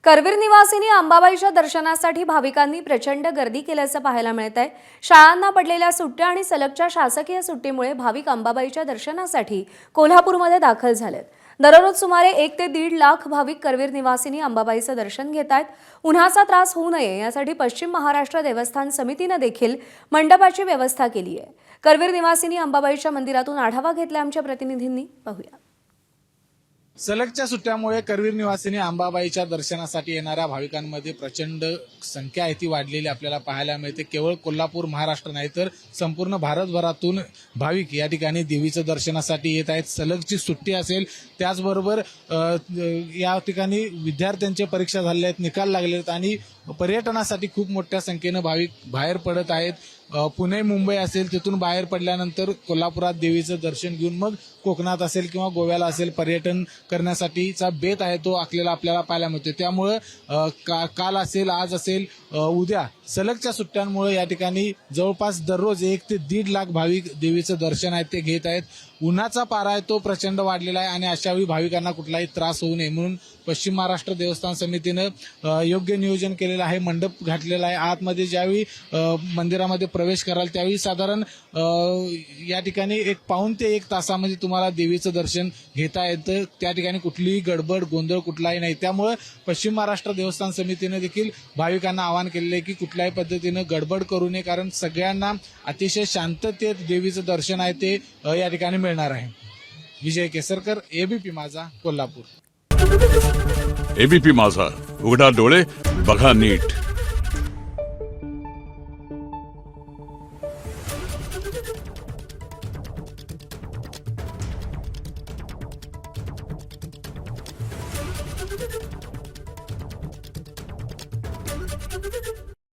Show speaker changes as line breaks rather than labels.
करवीर निवासिनी अंबाबाईच्या दर्शनासाठी भाविकांनी प्रचंड गर्दी केल्याचं पाहायला मिळत आहे। शाळांना पडलेल्या सुट्ट्या आणि सलगच्या शासकीय सुट्टीमुळे भाविक अंबाबाईच्या दर्शनासाठी कोल्हापूरमध्ये दाखल झालेत। दररोज सुमारे 1 ते 1.5 लाख भाविक करवीर निवासिनी अंबाबाईचं दर्शन घेत आहेत। उन्हाचा त्रास होऊ नये यासाठी पश्चिम महाराष्ट्र देवस्थान समितीने देखील मंडपाची व्यवस्था केली आहे। करवीर निवासिनी अंबाबाईच्या मंदिरातून आढावा घेतला आमच्या प्रतिनिधींनी, पाहूया।
सलगच्या सुट्ट्यामुळे करवीर निवासिनी अंबाबाईच्या दर्शनासाठी येणाऱ्या भाविकांमध्ये प्रचंड संख्या आहे ती वाढलेली आपल्याला पाहायला मिळते। केवळ कोल्हापूर महाराष्ट्र नाही तर संपूर्ण भारतभरातून भाविक या ठिकाणी देवीचं दर्शनासाठी येत आहेत। सलगची सुट्टी असेल, त्याचबरोबर या ठिकाणी विद्यार्थ्यांचे परीक्षा झालेल्या आहेत, निकाल लागले आहेत आणि पर्यटनासाठी खूप मोठ्या संख्येने भाविक बाहेर पडत आहेत। पुणे मुंबई असेल, तिथून बाहेर पडल्यानंतर कोल्हापुरात देवीचं दर्शन घेऊन मग कोकणात असेल किंवा गोव्याला असेल पर्यटन करण्यासाठीचा बेत आहे तो आखलेला आपल्याला पाहायला मिळतो। त्यामुळे काल असेल, आज असेल, उद्या सलगच्या सुट्ट्यांमुळे या ठिकाणी जवळपास दररोज 1 ते 1.5 लाख भाविक देवीचं दर्शन आहे ते घेत आहेत। उन्हाचा पारा आहे तो प्रचंड वाढलेला आहे आणि अशावेळी भाविकांना कुठलाही त्रास होऊ नये म्हणून पश्चिम महाराष्ट्र देवस्थान समितीनं योग्य नियोजन केलेलं आहे। मंडप घातलेला आहे। आतमध्ये ज्यावेळी मंदिरामध्ये प्रवेश कराल त्यावेळी साधारण या ठिकाणी 1 पाऊण ते 1 तासामध्ये तुम्हाला देवीचं दर्शन घेता येतं। त्या ठिकाणी कुठलीही गडबड गोंधळ कुठलाही नाही। त्यामुळे पश्चिम महाराष्ट्र देवस्थान समितीने देखील भाविकांना आवाहन केलेलं आहे की कुठल्याही पद्धतीनं गडबड करू नये, कारण सगळ्यांना अतिशय शांततेत देवीचं दर्शन आहे ते या ठिकाणी मिळणार आहे। विजय केसरकर, एबीपी माझा, कोल्हापूर।
एबीपी माझा, उघडा डोळे बघा नीट।